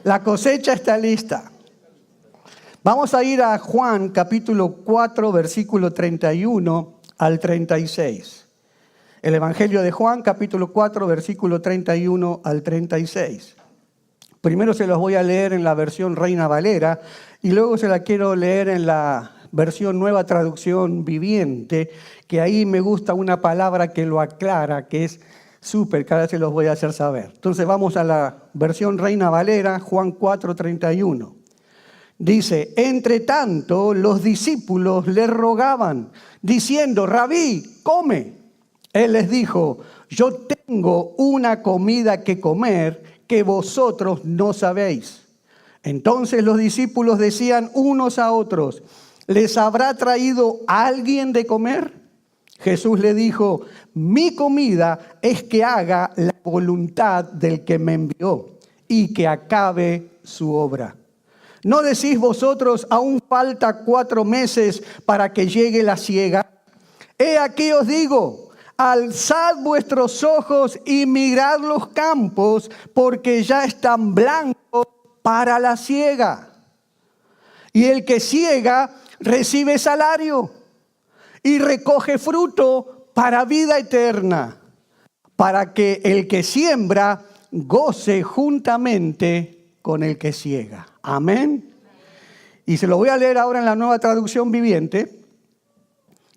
La cosecha está lista. Vamos a ir a Juan capítulo 4, versículo 31 al 36. El Evangelio de Juan capítulo 4, versículo 31 al 36. Primero se los voy a leer en la versión Reina Valera y luego se la quiero leer en la versión Nueva Traducción Viviente, que ahí me gusta una palabra que lo aclara, que es súper, que ahora se los voy a hacer saber. Entonces vamos a la versión Reina Valera, Juan 4, 31. Dice, entre tanto los discípulos le rogaban, diciendo, Rabí, come. Él les dijo, yo tengo una comida que comer que vosotros no sabéis. Entonces los discípulos decían unos a otros, ¿les habrá traído alguien de comer? Jesús le dijo, mi comida es que haga la voluntad del que me envió y que acabe su obra. ¿No decís vosotros, aún falta 4 meses para que llegue la siega? He aquí os digo, alzad vuestros ojos y mirad los campos, porque ya están blancos para la siega. Y el que siega recibe salario y recoge fruto para vida eterna, para que el que siembra goce juntamente con el que siega. Amén. Y se lo voy a leer ahora en la Nueva Traducción Viviente,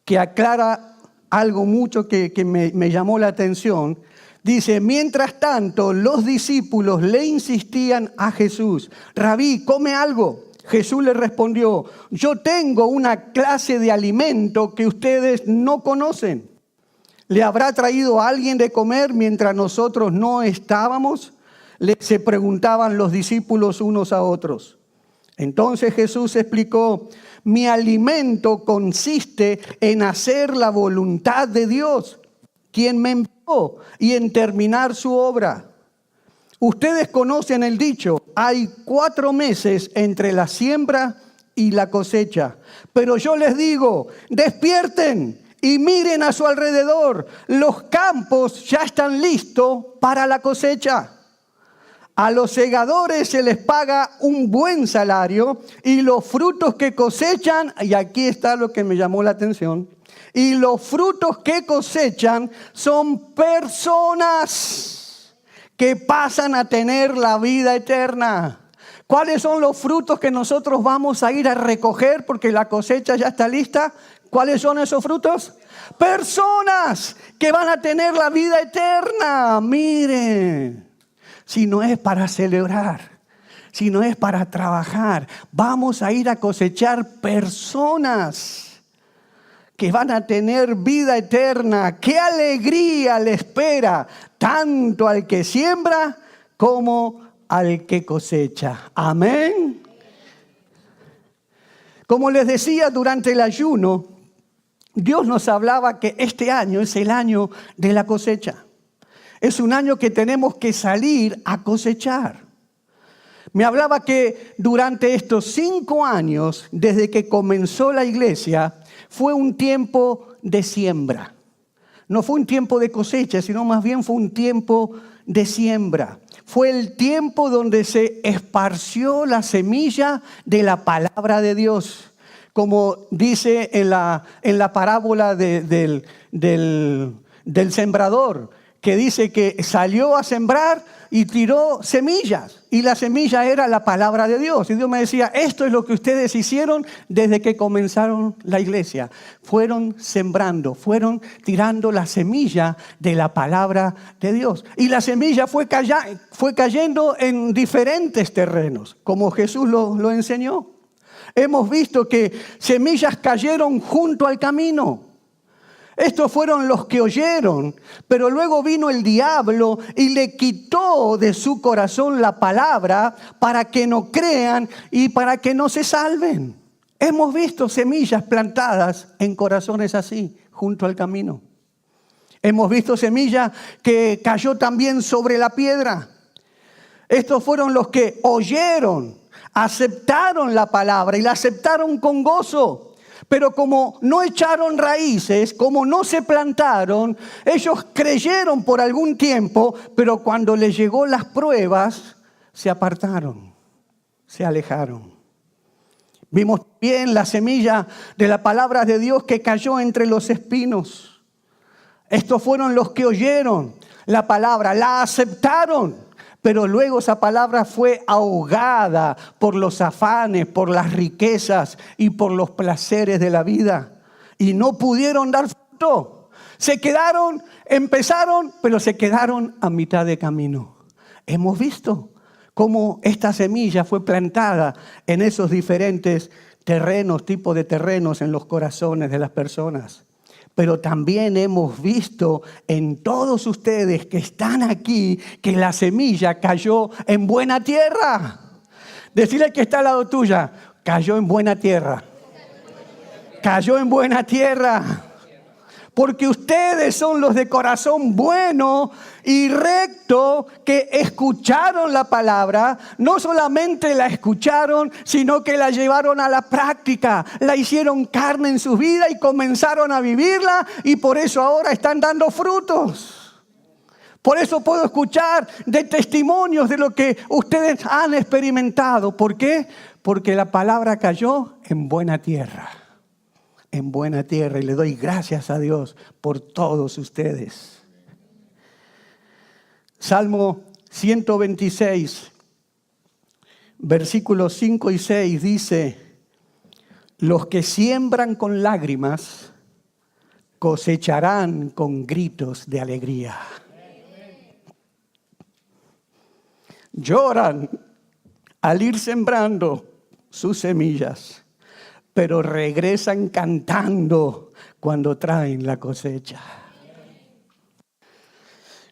que aclara algo mucho que me llamó la atención. Dice, mientras tanto, los discípulos le insistían a Jesús, Rabí, come algo. Jesús le respondió, yo tengo una clase de alimento que ustedes no conocen. ¿Le habrá traído a alguien de comer mientras nosotros no estábamos? Se preguntaban los discípulos unos a otros. Entonces Jesús explicó, mi alimento consiste en hacer la voluntad de Dios, quien me envió, y en terminar su obra. Ustedes conocen el dicho, hay 4 meses entre la siembra y la cosecha. Pero yo les digo, despierten y miren a su alrededor. Los campos ya están listos para la cosecha. A los segadores se les paga un buen salario y los frutos que cosechan, y aquí está lo que me llamó la atención, y los frutos que cosechan son personas que pasan a tener la vida eterna. ¿Cuáles son los frutos que nosotros vamos a ir a recoger porque la cosecha ya está lista? ¿Cuáles son esos frutos? Personas que van a tener la vida eterna. Miren, si no es para celebrar, si no es para trabajar, vamos a ir a cosechar personas que van a tener vida eterna. ¡Qué alegría le espera tanto al que siembra como al que cosecha! Amén. Como les decía, durante el ayuno, Dios nos hablaba que este año es el año de la cosecha. Es un año que tenemos que salir a cosechar. Me hablaba que durante estos 5 años, desde que comenzó la iglesia, fue un tiempo de siembra. No fue un tiempo de cosecha, sino más bien fue un tiempo de siembra. Fue el tiempo donde se esparció la semilla de la palabra de Dios. Como dice en la parábola del sembrador, que dice que salió a sembrar y tiró semillas. Y la semilla era la palabra de Dios. Y Dios me decía, esto es lo que ustedes hicieron desde que comenzaron la iglesia. Fueron sembrando, fueron tirando la semilla de la palabra de Dios. Y la semilla fue cayendo en diferentes terrenos, como Jesús lo enseñó. Hemos visto que semillas cayeron junto al camino. Estos fueron los que oyeron, pero luego vino el diablo y le quitó de su corazón la palabra para que no crean y para que no se salven. Hemos visto semillas plantadas en corazones así, junto al camino. Hemos visto semilla que cayó también sobre la piedra. Estos fueron los que oyeron, aceptaron la palabra y la aceptaron con gozo. Pero como no echaron raíces, como no se plantaron, ellos creyeron por algún tiempo, pero cuando les llegó las pruebas, se apartaron, se alejaron. Vimos bien la semilla de la palabra de Dios que cayó entre los espinos. Estos fueron los que oyeron la palabra, la aceptaron, pero luego esa palabra fue ahogada por los afanes, por las riquezas y por los placeres de la vida. Y no pudieron dar fruto. Se quedaron, empezaron, pero se quedaron a mitad de camino. Hemos visto cómo esta semilla fue plantada en esos diferentes terrenos, tipos de terrenos en los corazones de las personas. Pero también hemos visto en todos ustedes que están aquí que la semilla cayó en buena tierra. Decirle que está al lado tuya, cayó en buena tierra. Cayó en buena tierra. Porque ustedes son los de corazón bueno y recto que escucharon la palabra. No solamente la escucharon, sino que la llevaron a la práctica. La hicieron carne en su vida y comenzaron a vivirla. Y por eso ahora están dando frutos. Por eso puedo escuchar de testimonios de lo que ustedes han experimentado. ¿Por qué? Porque la palabra cayó en buena tierra. En buena tierra, y le doy gracias a Dios por todos ustedes. Salmo 126, versículos 5 y 6 dice: los que siembran con lágrimas cosecharán con gritos de alegría. Lloran al ir sembrando sus semillas, pero regresan cantando cuando traen la cosecha.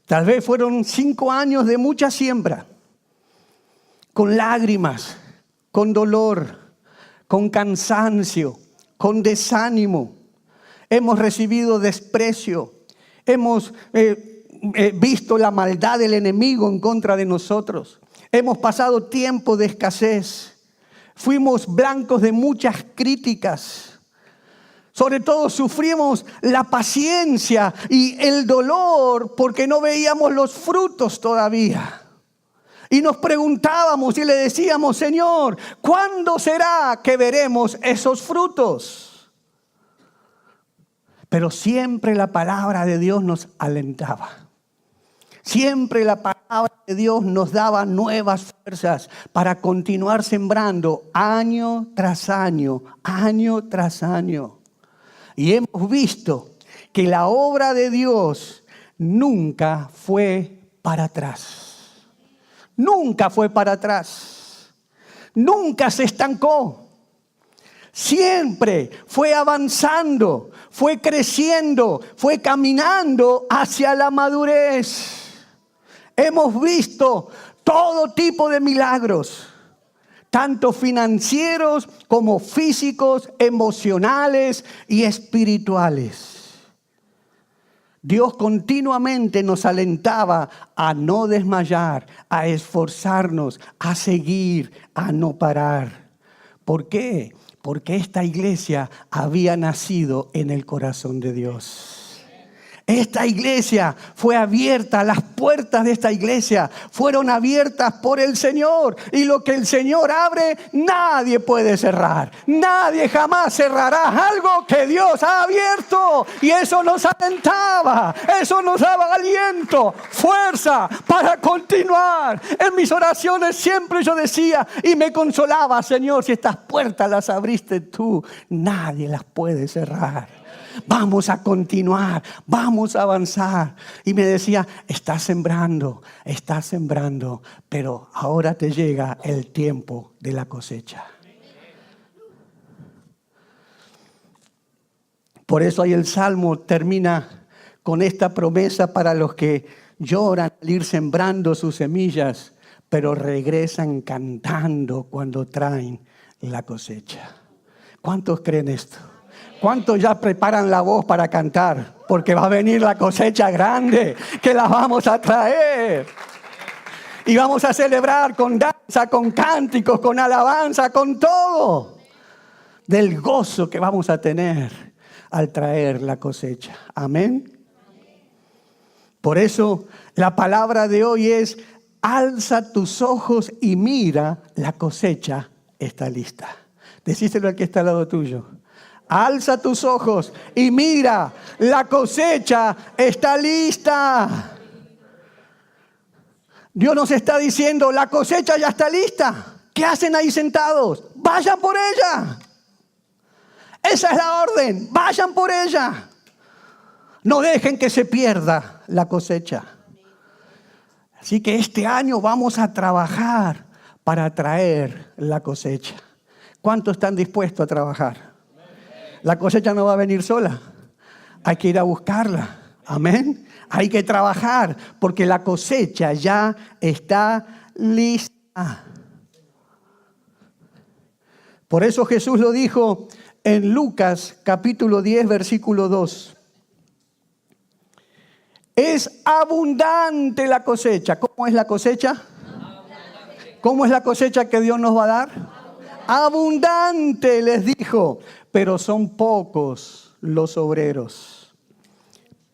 Tal vez fueron 5 años de mucha siembra, con lágrimas, con dolor, con cansancio, con desánimo. Hemos recibido desprecio, hemos visto la maldad del enemigo en contra de nosotros. Hemos pasado tiempo de escasez. Fuimos blancos de muchas críticas. Sobre todo sufrimos la paciencia y el dolor porque no veíamos los frutos todavía. Y nos preguntábamos y le decíamos: Señor, ¿cuándo será que veremos esos frutos? Pero siempre la palabra de Dios nos alentaba. Siempre la palabra de Dios nos daba nuevas fuerzas para continuar sembrando año tras año, año tras año. Y hemos visto que la obra de Dios nunca fue para atrás. Nunca fue para atrás. Nunca se estancó. Siempre fue avanzando, fue creciendo, fue caminando hacia la madurez. Hemos visto todo tipo de milagros, tanto financieros como físicos, emocionales y espirituales. Dios continuamente nos alentaba a no desmayar, a esforzarnos, a seguir, a no parar. ¿Por qué? Porque esta iglesia había nacido en el corazón de Dios. Esta iglesia fue abierta, las puertas de esta iglesia fueron abiertas por el Señor. Y lo que el Señor abre, nadie puede cerrar. Nadie jamás cerrará algo que Dios ha abierto. Y eso nos alentaba, eso nos daba aliento, fuerza para continuar. En mis oraciones siempre yo decía y me consolaba: Señor, si estas puertas las abriste tú, nadie las puede cerrar. Vamos a continuar, vamos a avanzar. Y me decía: estás sembrando, pero ahora te llega el tiempo de la cosecha. Por eso ahí el Salmo termina con esta promesa para los que lloran al ir sembrando sus semillas, pero regresan cantando cuando traen la cosecha. ¿Cuántos creen esto? ¿Cuántos ya preparan la voz para cantar? Porque va a venir la cosecha grande que la vamos a traer. Y vamos a celebrar con danza, con cánticos, con alabanza, con todo. Del gozo que vamos a tener al traer la cosecha. Amén. Por eso la palabra de hoy es: alza tus ojos y mira, la cosecha está lista. Decíselo al que está al lado tuyo. Alza tus ojos y mira, la cosecha está lista. Dios nos está diciendo, la cosecha ya está lista. ¿Qué hacen ahí sentados? Vayan por ella. Esa es la orden, vayan por ella. No dejen que se pierda la cosecha. Así que este año vamos a trabajar para traer la cosecha. ¿Cuántos están dispuestos a trabajar? La cosecha no va a venir sola. Hay que ir a buscarla. Amén. Hay que trabajar porque la cosecha ya está lista. Por eso Jesús lo dijo en Lucas capítulo 10, versículo 2. Es abundante la cosecha. ¿Cómo es la cosecha? ¿Cómo es la cosecha que Dios nos va a dar? Abundante, les dijo, pero son pocos los obreros.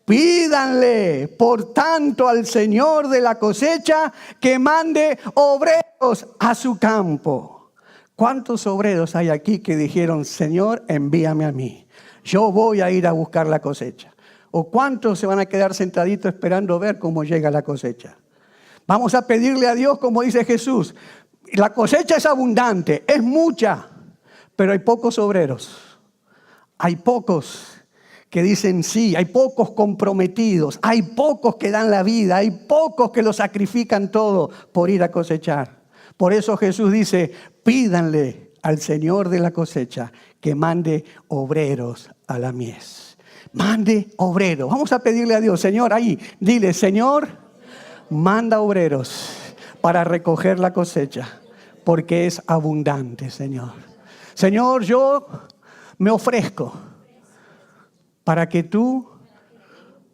Pídanle, por tanto, al Señor de la cosecha que mande obreros a su campo. ¿Cuántos obreros hay aquí que dijeron, Señor, envíame a mí? Yo voy a ir a buscar la cosecha. ¿O cuántos se van a quedar sentaditos esperando ver cómo llega la cosecha? Vamos a pedirle a Dios, como dice Jesús, la cosecha es abundante, es mucha, pero hay pocos obreros. Hay pocos que dicen sí, hay pocos comprometidos, hay pocos que dan la vida, hay pocos que lo sacrifican todo por ir a cosechar. Por eso Jesús dice, pídanle al Señor de la cosecha que mande obreros a la mies. Mande obreros. Vamos a pedirle a Dios, Señor, ahí, dile, Señor, manda obreros para recoger la cosecha, porque es abundante, Señor. Señor, yo me ofrezco para que tú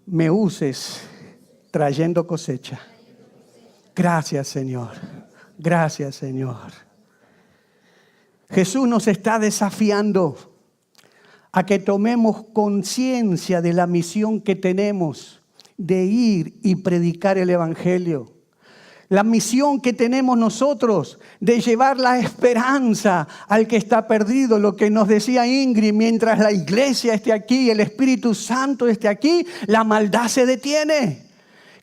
me uses trayendo cosecha. Gracias, Señor. Gracias, Señor. Jesús nos está desafiando a que tomemos conciencia de la misión que tenemos de ir y predicar el Evangelio. La misión que tenemos nosotros de llevar la esperanza al que está perdido. Lo que nos decía Ingrid, mientras la iglesia esté aquí, el Espíritu Santo esté aquí, la maldad se detiene.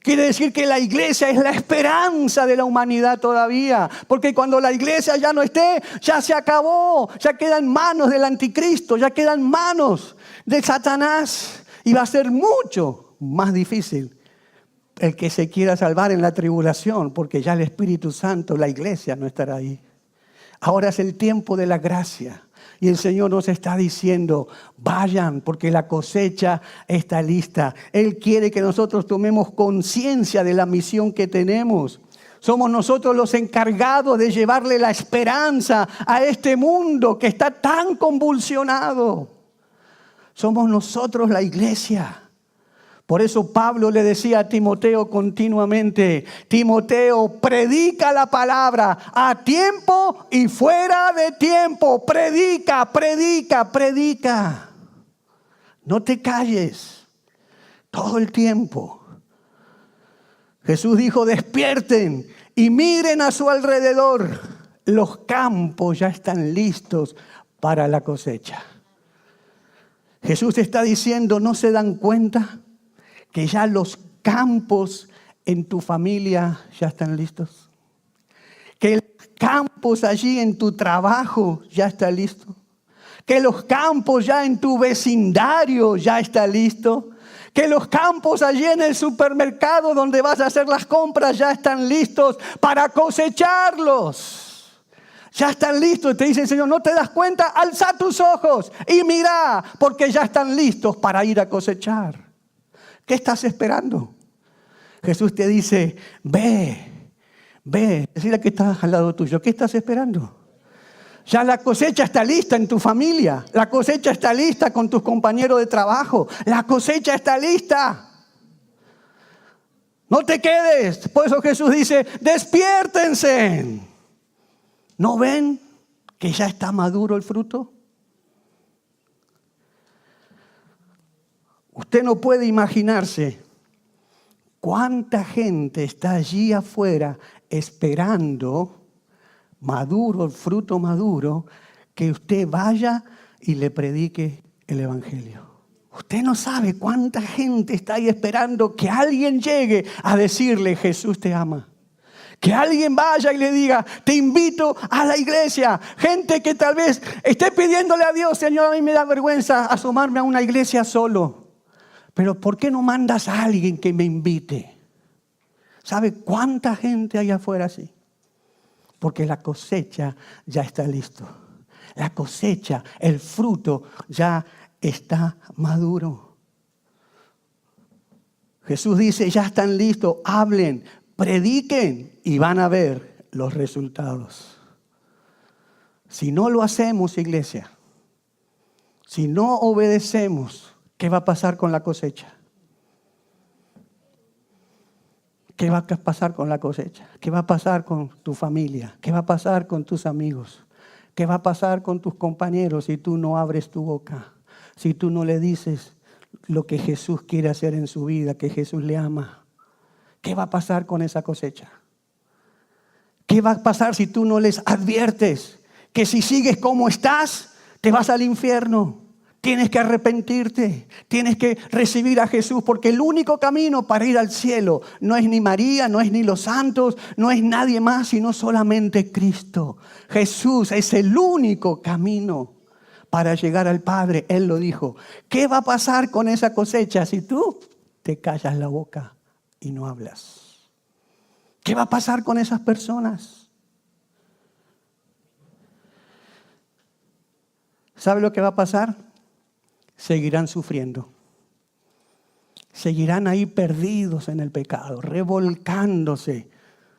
Quiere decir que la iglesia es la esperanza de la humanidad todavía. Porque cuando la iglesia ya no esté, ya se acabó. Ya queda en manos del anticristo, ya queda en manos de Satanás. Y va a ser mucho más difícil el que se quiera salvar en la tribulación, porque ya el Espíritu Santo, la iglesia no estará ahí. Ahora es el tiempo de la gracia. Y el Señor nos está diciendo, vayan porque la cosecha está lista. Él quiere que nosotros tomemos conciencia de la misión que tenemos. Somos nosotros los encargados de llevarle la esperanza a este mundo que está tan convulsionado. Somos nosotros la iglesia. Por eso Pablo le decía a Timoteo continuamente, Timoteo, predica la palabra a tiempo y fuera de tiempo. Predica, predica, predica. No te calles todo el tiempo. Jesús dijo, despierten y miren a su alrededor. Los campos ya están listos para la cosecha. Jesús está diciendo, ¿no se dan cuenta que ya los campos en tu familia ya están listos? Que los campos allí en tu trabajo ya está listo. Que los campos ya en tu vecindario ya está listo. Que los campos allí en el supermercado donde vas a hacer las compras ya están listos para cosecharlos. Ya están listos. Te dice el Señor, ¿no te das cuenta? Alza tus ojos y mira, porque ya están listos para ir a cosechar. ¿Qué estás esperando? Jesús te dice, ve. Decirle que está al lado tuyo, ¿qué estás esperando? Ya la cosecha está lista en tu familia. La cosecha está lista con tus compañeros de trabajo. La cosecha está lista. No te quedes. Por eso Jesús dice, despiértense. ¿No ven que ya está maduro el fruto? Usted no puede imaginarse cuánta gente está allí afuera esperando maduro, el fruto maduro, que usted vaya y le predique el evangelio. Usted no sabe cuánta gente está ahí esperando que alguien llegue a decirle: Jesús te ama. Que alguien vaya y le diga: te invito a la iglesia. Gente que tal vez esté pidiéndole a Dios: Señor, a mí me da vergüenza asomarme a una iglesia solo. Pero ¿por qué no mandas a alguien que me invite? ¿Sabe cuánta gente hay afuera así? Porque la cosecha ya está listo. La cosecha, el fruto ya está maduro. Jesús dice: ya están listos, hablen, prediquen y van a ver los resultados. Si no lo hacemos, iglesia, si no obedecemos, ¿qué va a pasar con la cosecha? ¿Qué va a pasar con la cosecha? ¿Qué va a pasar con tu familia? ¿Qué va a pasar con tus amigos? ¿Qué va a pasar con tus compañeros si tú no abres tu boca? Si tú no le dices lo que Jesús quiere hacer en su vida, que Jesús le ama. ¿Qué va a pasar con esa cosecha? ¿Qué va a pasar si tú no les adviertes que si sigues como estás, te vas al infierno? Tienes que arrepentirte, tienes que recibir a Jesús, porque el único camino para ir al cielo no es ni María, no es ni los santos, no es nadie más, sino solamente Cristo. Jesús es el único camino para llegar al Padre. Él lo dijo. ¿Qué va a pasar con esa cosecha si tú te callas la boca y no hablas? ¿Qué va a pasar con esas personas? ¿Sabe lo que va a pasar? Seguirán sufriendo. Seguirán ahí perdidos en el pecado, revolcándose,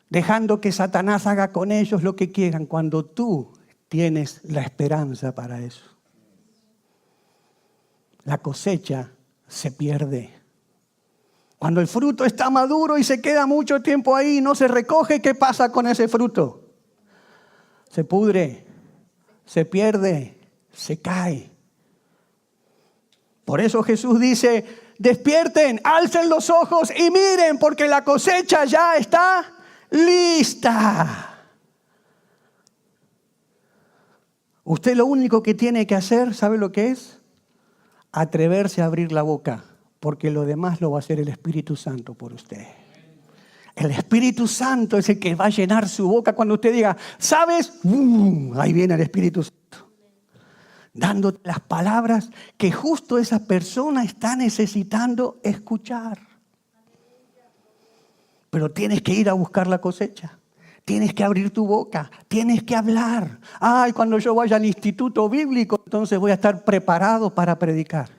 dejando que Satanás haga con ellos lo que quieran, cuando tú tienes la esperanza para eso. La cosecha se pierde. Cuando el fruto está maduro y se queda mucho tiempo ahí y no se recoge, ¿qué pasa con ese fruto? Se pudre, se pierde, se cae. Por eso Jesús dice: despierten, alcen los ojos y miren, porque la cosecha ya está lista. Usted lo único que tiene que hacer, ¿sabe lo que es? Atreverse a abrir la boca, porque lo demás lo va a hacer el Espíritu Santo por usted. El Espíritu Santo es el que va a llenar su boca cuando usted diga: ¿sabes? Ahí viene el Espíritu Santo, dándote las palabras que justo esa persona está necesitando escuchar. Pero tienes que ir a buscar la cosecha. Tienes que abrir tu boca. Tienes que hablar. Ay, cuando yo vaya al instituto bíblico, entonces voy a estar preparado para predicar.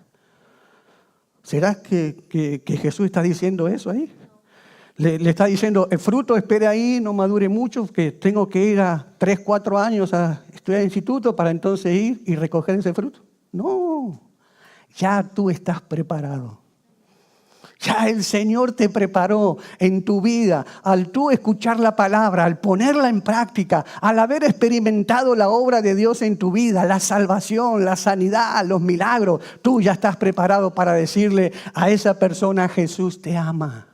¿Será que Jesús está diciendo eso ahí? Le está diciendo: el fruto espere ahí, no madure mucho, que tengo que ir a 3, 4 años a estudiar al instituto para entonces ir y recoger ese fruto. No, ya tú estás preparado. Ya el Señor te preparó en tu vida. Al tú escuchar la palabra, al ponerla en práctica, al haber experimentado la obra de Dios en tu vida, la salvación, la sanidad, los milagros, tú ya estás preparado para decirle a esa persona: Jesús te ama.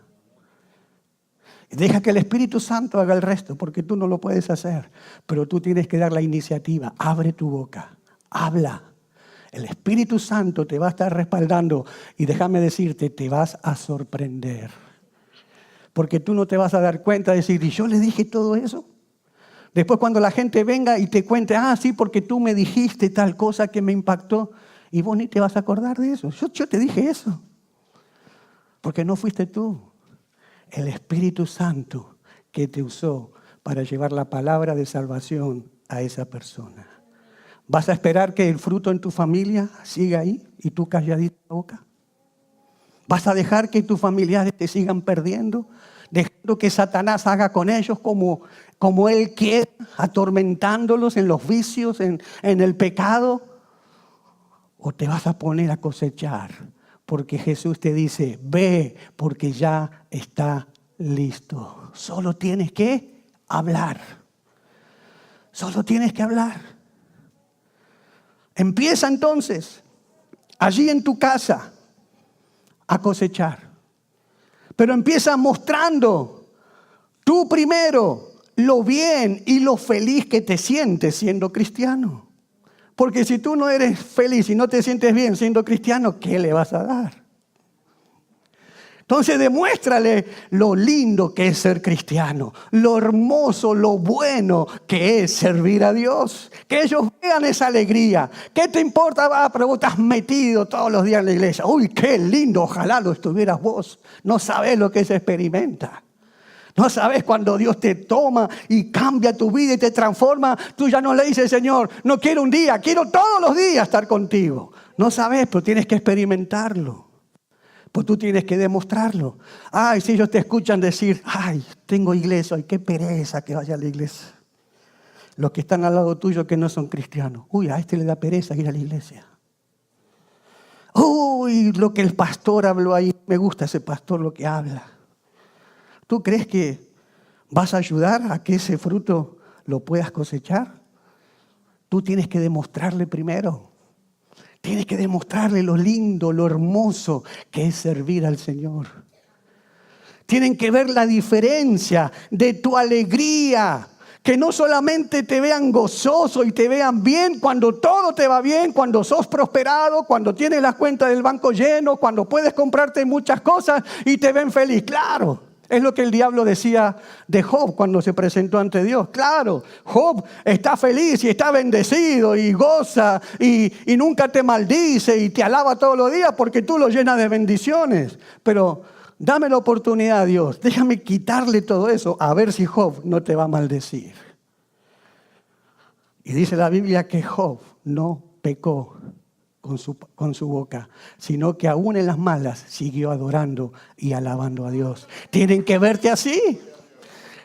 Deja que el Espíritu Santo haga el resto, porque tú no lo puedes hacer. Pero tú tienes que dar la iniciativa. Abre tu boca. Habla. El Espíritu Santo te va a estar respaldando. Y déjame decirte, te vas a sorprender. Porque tú no te vas a dar cuenta de decir: ¿y yo le dije todo eso? Después cuando la gente venga y te cuente: ah, sí, porque tú me dijiste tal cosa que me impactó. Y vos ni te vas a acordar de eso. Yo te dije eso. Porque no fuiste tú. El Espíritu Santo que te usó para llevar la palabra de salvación a esa persona. ¿Vas a esperar que el fruto en tu familia siga ahí y tú calladita la boca? ¿Vas a dejar que tus familiares te sigan perdiendo? ¿Dejando que Satanás haga con ellos como él quiere, atormentándolos en los vicios, en el pecado? ¿O te vas a poner a cosechar? Porque Jesús te dice: ve, porque ya está listo. Solo tienes que hablar. Solo tienes que hablar. Empieza entonces, allí en tu casa, a cosechar. Pero empieza mostrando tú primero lo bien y lo feliz que te sientes siendo cristiano. Porque si tú no eres feliz y no te sientes bien siendo cristiano, ¿qué le vas a dar? Entonces demuéstrale lo lindo que es ser cristiano, lo hermoso, lo bueno que es servir a Dios. Que ellos vean esa alegría. ¿Qué te importa? Pero vos estás metido todos los días en la iglesia. Uy, qué lindo, ojalá lo estuvieras vos. No sabés lo que se experimenta. No sabes cuando Dios te toma y cambia tu vida y te transforma. Tú ya no le dices, Señor, no quiero un día, quiero todos los días estar contigo. No sabes, pero tienes que experimentarlo. Pues tú tienes que demostrarlo. Ay, si ellos te escuchan decir, ay, tengo iglesia, ay, qué pereza que vaya a la iglesia. Los que están al lado tuyo que no son cristianos. Uy, a este le da pereza ir a la iglesia. Uy, lo que el pastor habló ahí, me gusta ese pastor lo que habla. ¿Tú crees que vas a ayudar a que ese fruto lo puedas cosechar? Tú tienes que demostrarle primero. Tienes que demostrarle lo lindo, lo hermoso que es servir al Señor. Tienen que ver la diferencia de tu alegría. Que no solamente te vean gozoso y te vean bien cuando todo te va bien, cuando sos prosperado, cuando tienes las cuentas del banco lleno, cuando puedes comprarte muchas cosas y te ven feliz. Claro. Es lo que el diablo decía de Job cuando se presentó ante Dios. Claro, Job está feliz y está bendecido y goza y nunca te maldice y te alaba todos los días porque tú lo llenas de bendiciones. Pero dame la oportunidad, Dios. Déjame quitarle todo eso a ver si Job no te va a maldecir. Y dice la Biblia que Job no pecó con su boca, sino que aún en las malas siguió adorando y alabando a Dios. Tienen que verte así.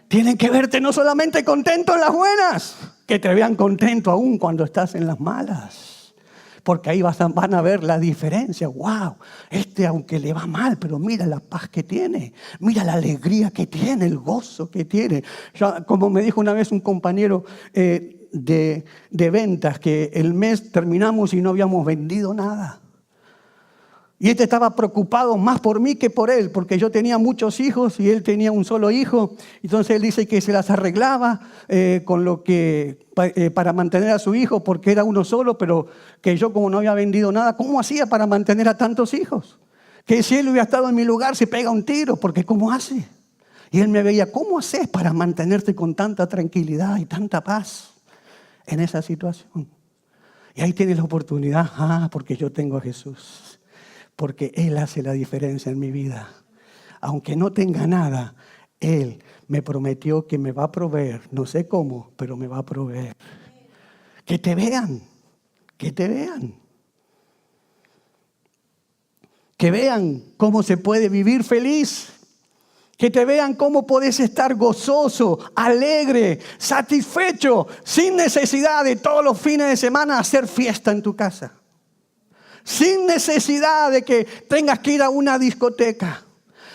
Tienen que verte no solamente contento en las buenas, que te vean contento aún cuando estás en las malas. Porque ahí van a ver la diferencia. Wow, aunque le va mal, pero mira la paz que tiene, mira la alegría que tiene, el gozo que tiene. Ya, como me dijo una vez un compañero de ventas, que el mes terminamos y no habíamos vendido nada. Y estaba preocupado más por mí que por él, porque yo tenía muchos hijos y él tenía un solo hijo. Entonces él dice que se las arreglaba con lo que para mantener a su hijo, porque era uno solo, pero que yo como no había vendido nada, ¿cómo hacía para mantener a tantos hijos? Que si él hubiera estado en mi lugar se pega un tiro, porque ¿cómo hace? Y él me veía, ¿cómo haces para mantenerte con tanta tranquilidad y tanta paz en esa situación? Y ahí tienes la oportunidad, porque yo tengo a Jesús, porque Él hace la diferencia en mi vida. Aunque no tenga nada, Él me prometió que me va a proveer, no sé cómo, pero me va a proveer. Que te vean, que te vean. Que vean cómo se puede vivir feliz. Que te vean cómo podés estar gozoso, alegre, satisfecho, sin necesidad de todos los fines de semana hacer fiesta en tu casa. Sin necesidad de que tengas que ir a una discoteca.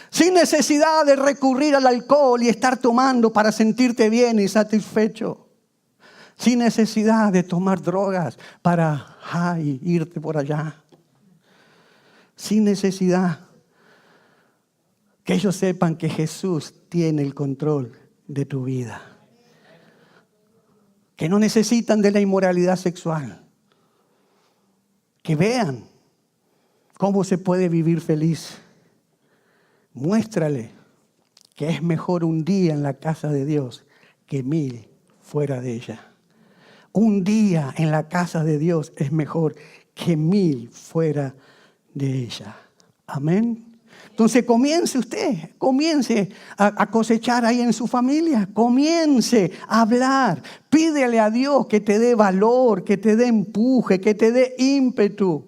Sin necesidad de recurrir al alcohol y estar tomando para sentirte bien y satisfecho. Sin necesidad de tomar drogas para irte por allá. Sin necesidad. Que ellos sepan que Jesús tiene el control de tu vida. Que no necesitan de la inmoralidad sexual. Que vean cómo se puede vivir feliz. Muéstrale que es mejor un día en la casa de Dios que 1000 fuera de ella. Un día en la casa de Dios es mejor que 1000 fuera de ella. Amén. Entonces comience a cosechar ahí en su familia, comience a hablar, pídele a Dios que te dé valor, que te dé empuje, que te dé ímpetu.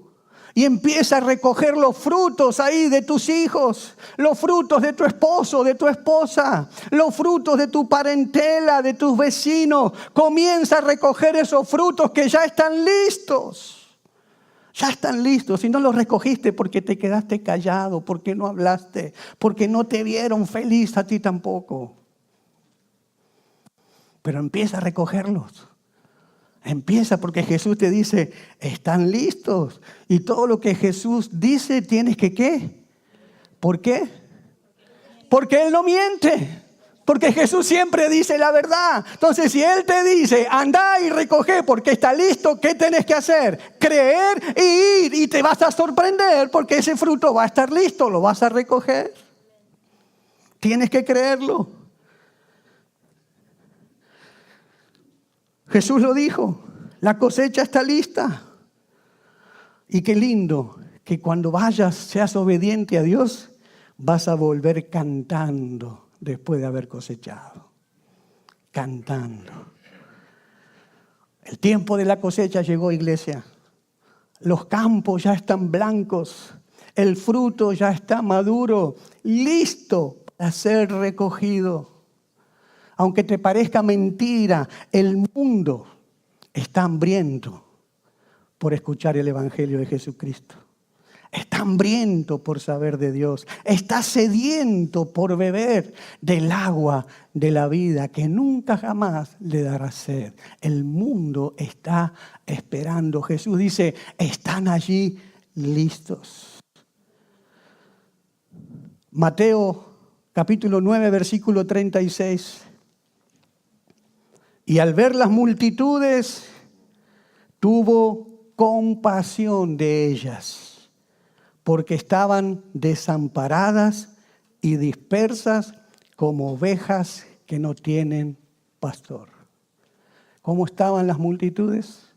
Y empieza a recoger los frutos ahí de tus hijos, los frutos de tu esposo, de tu esposa, los frutos de tu parentela, de tus vecinos. Comienza a recoger esos frutos que ya están listos. Ya están listos. Si no los recogiste porque te quedaste callado, porque no hablaste, porque no te vieron feliz a ti tampoco. Pero empieza a recogerlos. Empieza porque Jesús te dice, están listos. Y todo lo que Jesús dice tienes que ¿qué? ¿Por qué? Porque Él no miente. Porque Jesús siempre dice la verdad. Entonces, si Él te dice, anda y recoge porque está listo, ¿qué tenés que hacer? Creer y ir. Y te vas a sorprender porque ese fruto va a estar listo, lo vas a recoger. Tienes que creerlo. Jesús lo dijo, la cosecha está lista. Y qué lindo que cuando vayas, seas obediente a Dios, vas a volver cantando. Después de haber cosechado, cantando. El tiempo de la cosecha llegó, iglesia. Los campos ya están blancos, el fruto ya está maduro, listo para ser recogido. Aunque te parezca mentira, el mundo está hambriento por escuchar el Evangelio de Jesucristo. Está hambriento por saber de Dios. Está sediento por beber del agua de la vida que nunca jamás le dará sed. El mundo está esperando. Jesús dice, están allí listos. Mateo capítulo 9, versículo 36. Y al ver las multitudes, tuvo compasión de ellas, porque estaban desamparadas y dispersas como ovejas que no tienen pastor. ¿Cómo estaban las multitudes?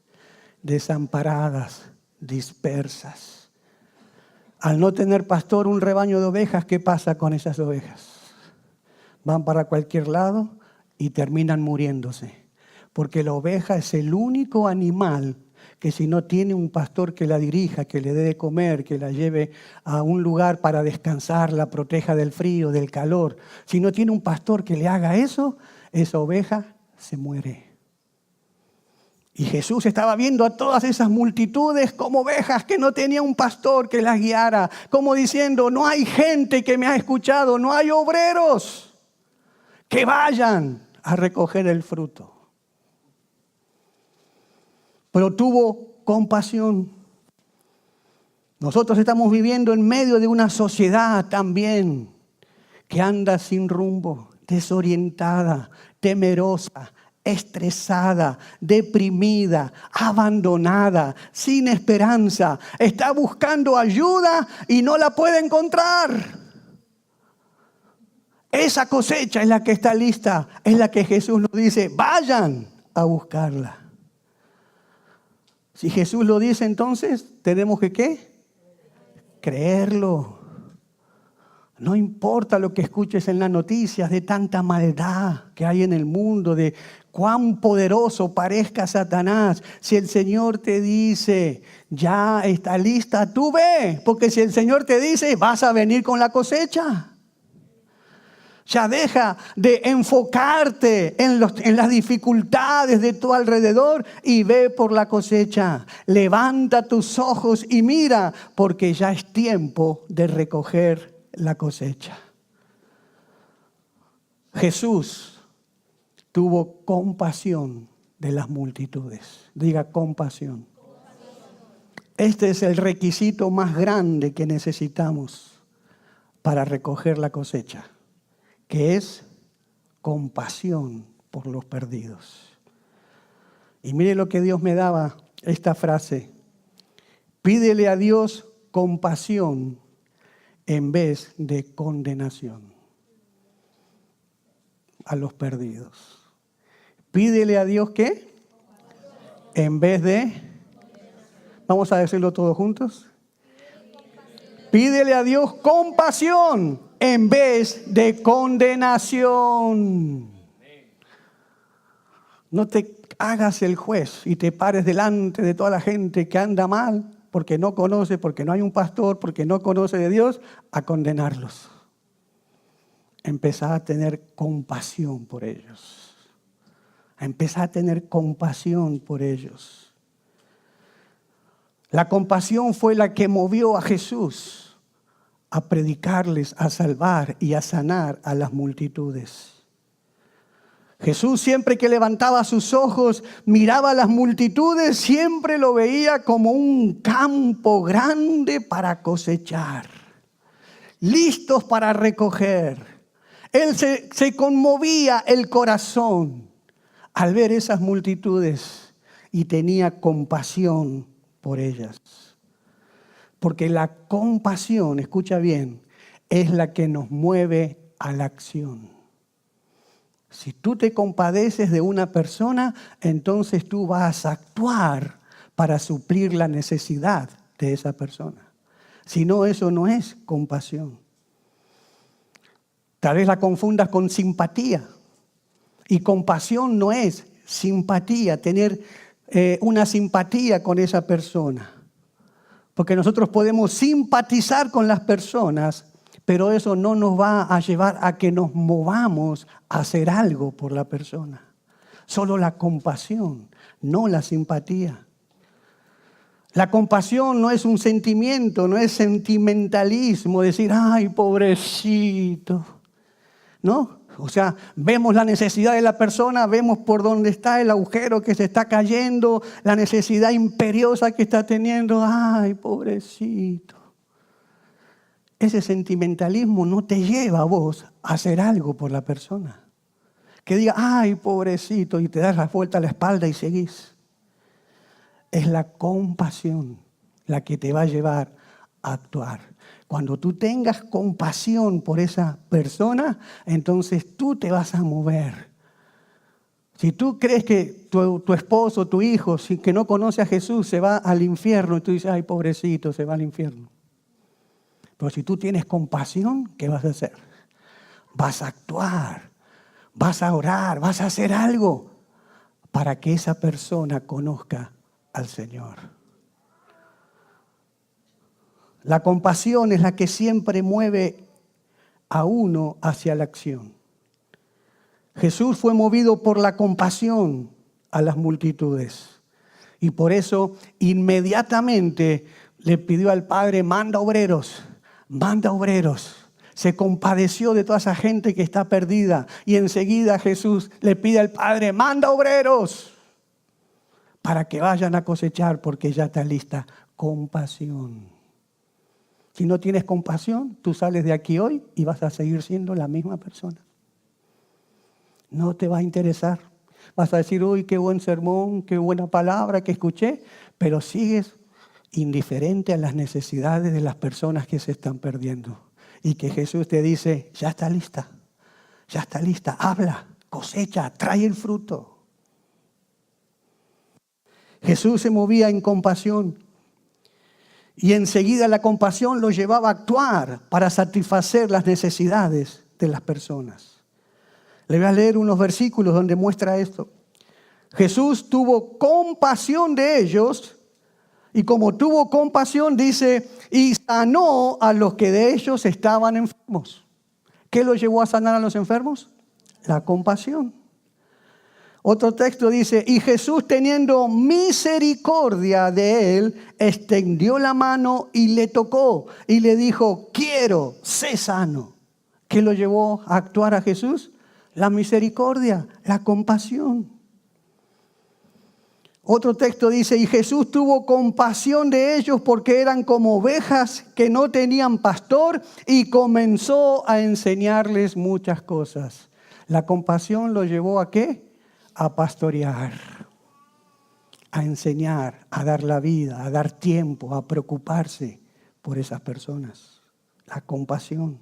Desamparadas, dispersas. Al no tener pastor, un rebaño de ovejas, ¿qué pasa con esas ovejas? Van para cualquier lado y terminan muriéndose. Porque la oveja es el único animal que si no tiene un pastor que la dirija, que le dé de comer, que la lleve a un lugar para descansar, la proteja del frío, del calor, si no tiene un pastor que le haga eso, esa oveja se muere. Y Jesús estaba viendo a todas esas multitudes como ovejas que no tenían un pastor que las guiara, como diciendo, no hay gente que me ha escuchado, no hay obreros que vayan a recoger el fruto. Pero tuvo compasión. Nosotros estamos viviendo en medio de una sociedad también que anda sin rumbo, desorientada, temerosa, estresada, deprimida, abandonada, sin esperanza. Está buscando ayuda y no la puede encontrar. Esa cosecha es la que está lista, es la que Jesús nos dice, vayan a buscarla. Si Jesús lo dice, entonces tenemos que ¿qué? Creerlo. No importa lo que escuches en las noticias de tanta maldad que hay en el mundo, de cuán poderoso parezca Satanás. Si el Señor te dice, ya está lista, tú ve. Porque si el Señor te dice, vas a venir con la cosecha. Ya deja de enfocarte en las dificultades de tu alrededor y ve por la cosecha. Levanta tus ojos y mira, porque ya es tiempo de recoger la cosecha. Jesús tuvo compasión de las multitudes. Diga compasión. Este es el requisito más grande que necesitamos para recoger la cosecha, que es compasión por los perdidos. Y mire lo que Dios me daba, esta frase. Pídele a Dios compasión en vez de condenación a los perdidos. Pídele a Dios ¿qué? En vez de, vamos a decirlo todos juntos. Pídele a Dios compasión en vez de condenación. No te hagas el juez y te pares delante de toda la gente que anda mal porque no conoce, porque no hay un pastor, porque no conoce de Dios, a condenarlos. Empezá a tener compasión por ellos. Empezá a tener compasión por ellos. La compasión fue la que movió a Jesús a predicarles, a salvar y a sanar a las multitudes. Jesús siempre que levantaba sus ojos, miraba a las multitudes, siempre lo veía como un campo grande para cosechar, listos para recoger. Él se conmovía el corazón al ver esas multitudes y tenía compasión por ellas. Porque la compasión, escucha bien, es la que nos mueve a la acción. Si tú te compadeces de una persona, entonces tú vas a actuar para suplir la necesidad de esa persona. Si no, eso no es compasión. Tal vez la confundas con simpatía. Y compasión no es simpatía, tener una simpatía con esa persona. Porque nosotros podemos simpatizar con las personas, pero eso no nos va a llevar a que nos movamos a hacer algo por la persona. Solo la compasión, no la simpatía. La compasión no es un sentimiento, no es sentimentalismo, decir, ay, pobrecito. ¿No? O sea, vemos la necesidad de la persona, vemos por dónde está el agujero que se está cayendo, la necesidad imperiosa que está teniendo. Ay, pobrecito. Ese sentimentalismo no te lleva a vos a hacer algo por la persona. Que diga, ay, pobrecito, y te das la vuelta a la espalda y seguís. Es la compasión la que te va a llevar a actuar. Cuando tú tengas compasión por esa persona, entonces tú te vas a mover. Si tú crees que tu esposo, tu hijo, que no conoce a Jesús, se va al infierno, y tú dices, ay, pobrecito, se va al infierno. Pero si tú tienes compasión, ¿qué vas a hacer? Vas a actuar, vas a orar, vas a hacer algo para que esa persona conozca al Señor. La compasión es la que siempre mueve a uno hacia la acción. Jesús fue movido por la compasión a las multitudes. Y por eso inmediatamente le pidió al Padre, manda obreros, manda obreros. Se compadeció de toda esa gente que está perdida. Y enseguida Jesús le pide al Padre, manda obreros para que vayan a cosechar porque ya está lista. Compasión. Si no tienes compasión, tú sales de aquí hoy y vas a seguir siendo la misma persona. No te va a interesar. Vas a decir, uy, qué buen sermón, qué buena palabra que escuché, pero sigues indiferente a las necesidades de las personas que se están perdiendo. Y que Jesús te dice, ya está lista, habla, cosecha, trae el fruto. Jesús se movía en compasión. Y enseguida la compasión lo llevaba a actuar para satisfacer las necesidades de las personas. Le voy a leer unos versículos donde muestra esto. Jesús tuvo compasión de ellos y como tuvo compasión, dice, y sanó a los que de ellos estaban enfermos. ¿Qué los llevó a sanar a los enfermos? La compasión. Otro texto dice, y Jesús teniendo misericordia de él, extendió la mano y le tocó y le dijo, quiero, sé sano. ¿Qué lo llevó a actuar a Jesús? La misericordia, la compasión. Otro texto dice, y Jesús tuvo compasión de ellos porque eran como ovejas que no tenían pastor y comenzó a enseñarles muchas cosas. La compasión lo llevó ¿a qué? A pastorear, a enseñar, a dar la vida, a dar tiempo, a preocuparse por esas personas. La compasión.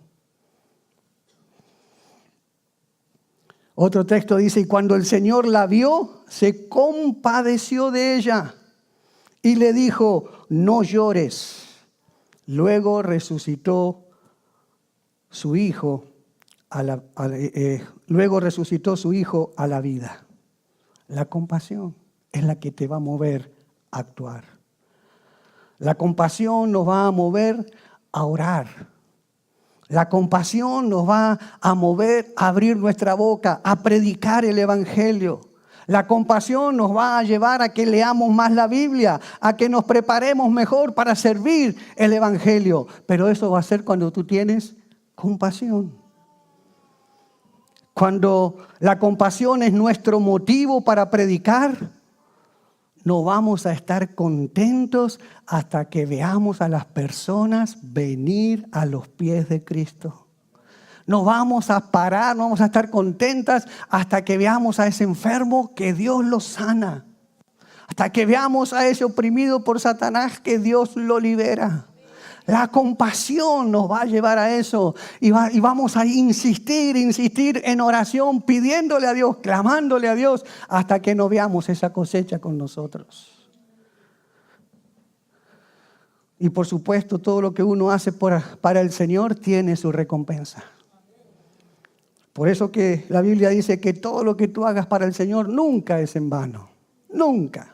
Otro texto dice, y cuando el Señor la vio, se compadeció de ella y le dijo, no llores. Luego resucitó su hijo a la vida. La compasión es la que te va a mover a actuar. La compasión nos va a mover a orar. La compasión nos va a mover a abrir nuestra boca, a predicar el Evangelio. La compasión nos va a llevar a que leamos más la Biblia, a que nos preparemos mejor para servir el Evangelio. Pero eso va a ser cuando tú tienes compasión. Cuando la compasión es nuestro motivo para predicar, no vamos a estar contentos hasta que veamos a las personas venir a los pies de Cristo. No vamos a parar, no vamos a estar contentas hasta que veamos a ese enfermo que Dios lo sana. Hasta que veamos a ese oprimido por Satanás que Dios lo libera. La compasión nos va a llevar a eso. Y vamos a insistir en oración, pidiéndole a Dios, clamándole a Dios, hasta que no veamos esa cosecha con nosotros. Y por supuesto, todo lo que uno hace para el Señor tiene su recompensa. Por eso que la Biblia dice que todo lo que tú hagas para el Señor nunca es en vano. Nunca.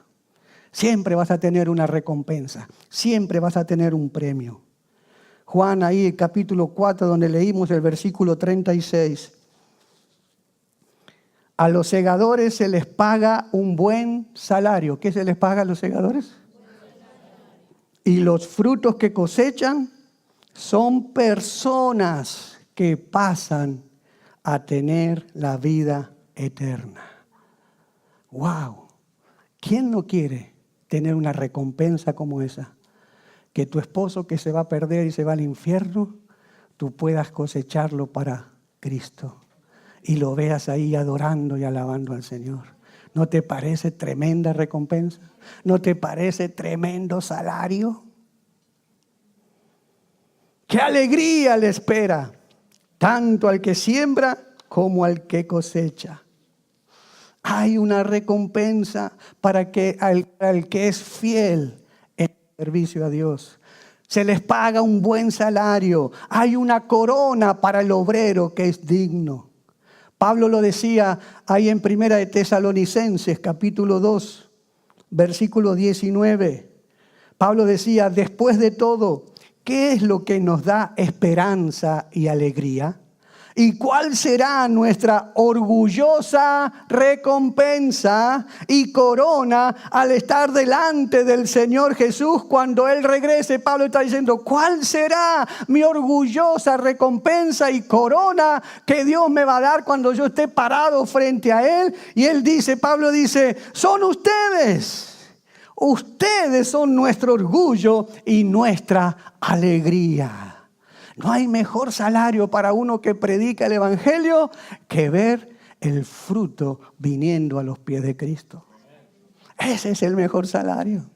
Siempre vas a tener una recompensa. Siempre vas a tener un premio. Juan, ahí capítulo 4, donde leímos el versículo 36. A los segadores se les paga un buen salario. ¿Qué se les paga a los segadores? Y los frutos que cosechan son personas que pasan a tener la vida eterna. ¡Wow! ¿Quién no quiere tener una recompensa como esa? Que tu esposo que se va a perder y se va al infierno, tú puedas cosecharlo para Cristo y lo veas ahí adorando y alabando al Señor. ¿No te parece tremenda recompensa? ¿No te parece tremendo salario? ¡Qué alegría le espera! Tanto al que siembra como al que cosecha. Hay una recompensa para que al que es fiel en servicio a Dios. Se les paga un buen salario. Hay una corona para el obrero que es digno. Pablo lo decía ahí en Primera de Tesalonicenses, capítulo 2, versículo 19. Pablo decía, después de todo, ¿qué es lo que nos da esperanza y alegría? ¿Y cuál será nuestra orgullosa recompensa y corona al estar delante del Señor Jesús cuando Él regrese? Pablo está diciendo, ¿cuál será mi orgullosa recompensa y corona que Dios me va a dar cuando yo esté parado frente a Él? Y Él dice, Pablo dice, son ustedes. Ustedes son nuestro orgullo y nuestra alegría. No hay mejor salario para uno que predica el Evangelio que ver el fruto viniendo a los pies de Cristo. Ese es el mejor salario.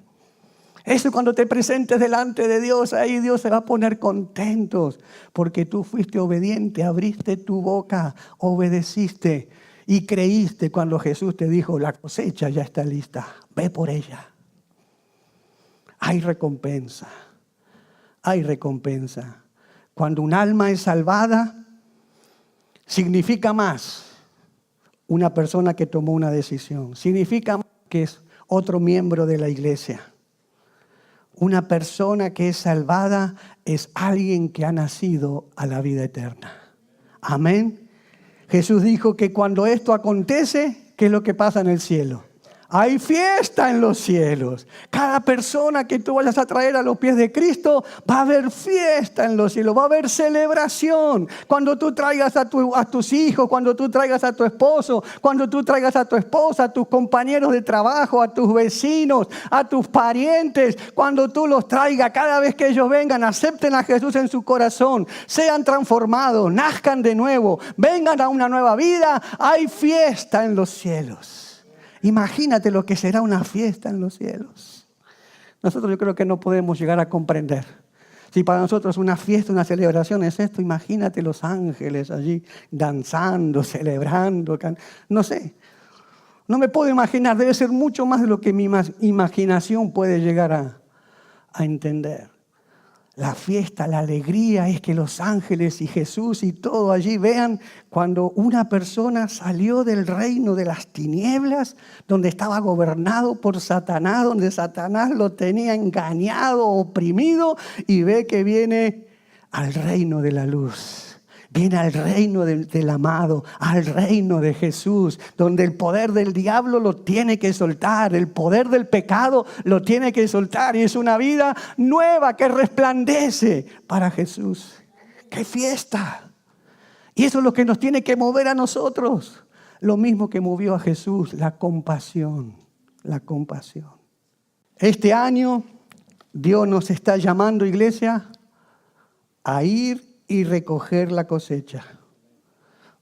Eso cuando te presentes delante de Dios, ahí Dios se va a poner contento porque tú fuiste obediente, abriste tu boca, obedeciste y creíste cuando Jesús te dijo, la cosecha ya está lista, ve por ella. Hay recompensa, hay recompensa. Cuando un alma es salvada, significa más una persona que tomó una decisión. Significa más que es otro miembro de la iglesia. Una persona que es salvada es alguien que ha nacido a la vida eterna. Amén. Jesús dijo que cuando esto acontece, ¿qué es lo que pasa en el cielo? Hay fiesta en los cielos. Cada persona que tú vayas a traer a los pies de Cristo, va a haber fiesta en los cielos, va a haber celebración. Cuando tú traigas a tus hijos, cuando tú traigas a tu esposo, cuando tú traigas a tu esposa, a tus compañeros de trabajo, a tus vecinos, a tus parientes, cuando tú los traigas, cada vez que ellos vengan, acepten a Jesús en su corazón, sean transformados, nazcan de nuevo, vengan a una nueva vida, hay fiesta en los cielos. Imagínate lo que será una fiesta en los cielos. Nosotros yo creo que no podemos llegar a comprender. Si para nosotros una fiesta, una celebración es esto, imagínate los ángeles allí danzando, celebrando. No sé, no me puedo imaginar. Debe ser mucho más de lo que mi imaginación puede llegar a entender. La fiesta, la alegría es que los ángeles y Jesús y todo allí vean cuando una persona salió del reino de las tinieblas, donde estaba gobernado por Satanás, donde Satanás lo tenía engañado, oprimido, y ve que viene al reino de la luz. Viene al reino del amado, al reino de Jesús, donde el poder del diablo lo tiene que soltar, el poder del pecado lo tiene que soltar. Y es una vida nueva que resplandece para Jesús. ¡Qué fiesta! Y eso es lo que nos tiene que mover a nosotros. Lo mismo que movió a Jesús, la compasión, la compasión. Este año Dios nos está llamando, iglesia, a ir y recoger la cosecha.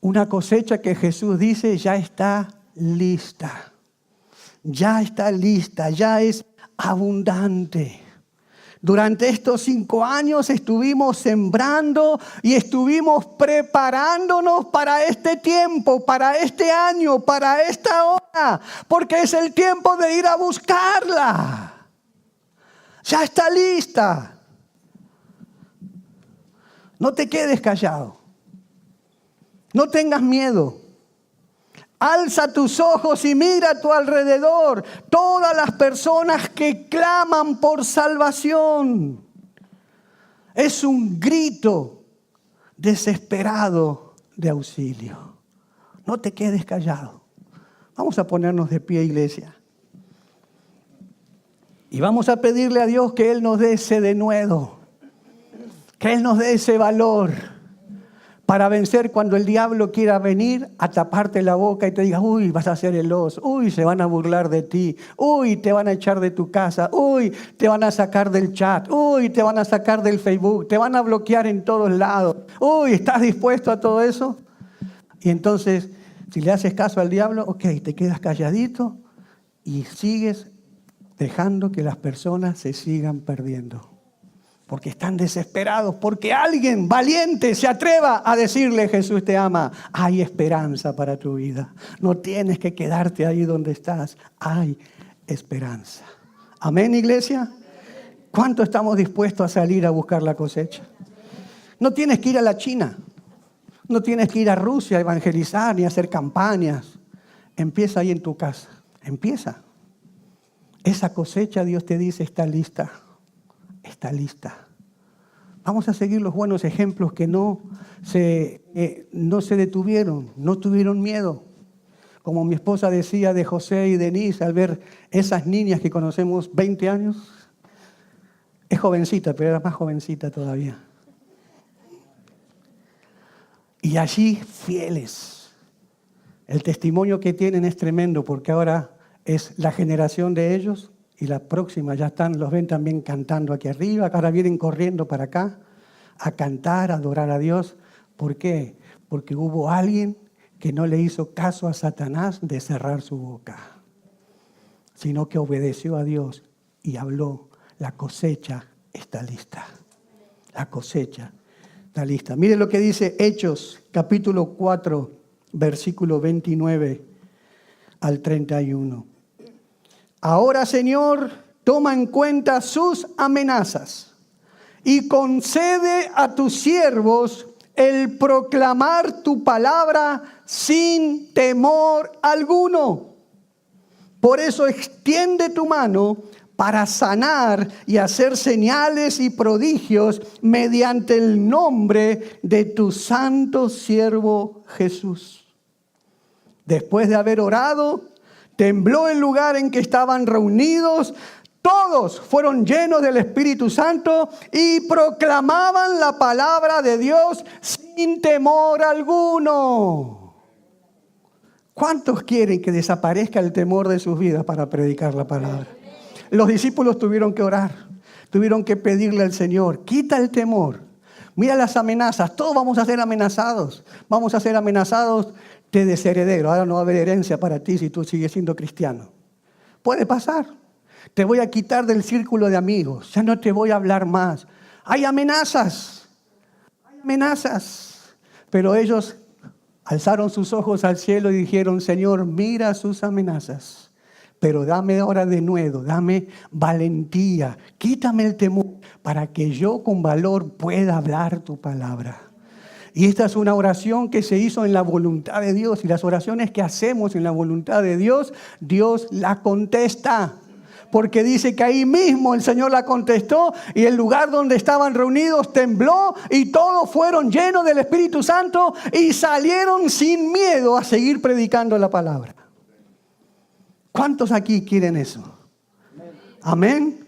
Una cosecha que Jesús dice ya está lista. Ya está lista, ya es abundante. Durante estos 5 años estuvimos sembrando y estuvimos preparándonos para este tiempo, para este año, para esta hora, porque es el tiempo de ir a buscarla. Ya está lista. No te quedes callado. No tengas miedo. Alza tus ojos y mira a tu alrededor. Todas las personas que claman por salvación. Es un grito desesperado de auxilio. No te quedes callado. Vamos a ponernos de pie, iglesia. Y vamos a pedirle a Dios que Él nos dé ese denuedo. Que Él nos dé ese valor. Para vencer cuando el diablo quiera venir a taparte la boca y te diga, uy, vas a ser el oso, uy, se van a burlar de ti, uy, te van a echar de tu casa, uy, te van a sacar del chat, uy, te van a sacar del Facebook, te van a bloquear en todos lados, uy, ¿estás dispuesto a todo eso? Y entonces, si le haces caso al diablo, ok, te quedas calladito y sigues dejando que las personas se sigan perdiendo. Porque están desesperados, porque alguien valiente se atreva a decirle, Jesús te ama. Hay esperanza para tu vida. No tienes que quedarte ahí donde estás. Hay esperanza. Amén, iglesia. ¿Cuánto estamos dispuestos a salir a buscar la cosecha? No tienes que ir a la China. No tienes que ir a Rusia a evangelizar ni a hacer campañas. Empieza ahí en tu casa. Empieza. Esa cosecha, Dios te dice, está lista. Está lista. Vamos a seguir los buenos ejemplos que no se detuvieron, no tuvieron miedo. Como mi esposa decía de José y Denise al ver esas niñas que conocemos 20 años. Es jovencita, pero era más jovencita todavía. Y allí fieles. El testimonio que tienen es tremendo porque ahora es la generación de ellos. Y la próxima ya están, los ven también cantando aquí arriba. Ahora vienen corriendo para acá a cantar, a adorar a Dios. ¿Por qué? Porque hubo alguien que no le hizo caso a Satanás de cerrar su boca, sino que obedeció a Dios y habló. La cosecha está lista. La cosecha está lista. Mire lo que dice Hechos, capítulo 4, versículo 29 al 31. Ahora, Señor, toma en cuenta sus amenazas y concede a tus siervos el proclamar tu palabra sin temor alguno. Por eso extiende tu mano para sanar y hacer señales y prodigios mediante el nombre de tu santo siervo Jesús. Después de haber orado, tembló el lugar en que estaban reunidos. Todos fueron llenos del Espíritu Santo y proclamaban la palabra de Dios sin temor alguno. ¿Cuántos quieren que desaparezca el temor de sus vidas para predicar la palabra? Los discípulos tuvieron que orar, tuvieron que pedirle al Señor, quita el temor. Mira las amenazas, todos vamos a ser amenazados. Vamos a ser amenazados de desheredero. Ahora no va a haber herencia para ti si tú sigues siendo cristiano. Puede pasar. Te voy a quitar del círculo de amigos. Ya no te voy a hablar más. Hay amenazas. Hay amenazas. Pero ellos alzaron sus ojos al cielo y dijeron, Señor, mira sus amenazas. Pero dame ahora de nuevo, dame valentía. Quítame el temor para que yo con valor pueda hablar tu palabra. Y esta es una oración que se hizo en la voluntad de Dios. Y las oraciones que hacemos en la voluntad de Dios, Dios la contesta. Porque dice que ahí mismo el Señor la contestó y el lugar donde estaban reunidos tembló y todos fueron llenos del Espíritu Santo y salieron sin miedo a seguir predicando la palabra. ¿Cuántos aquí quieren eso? Amén.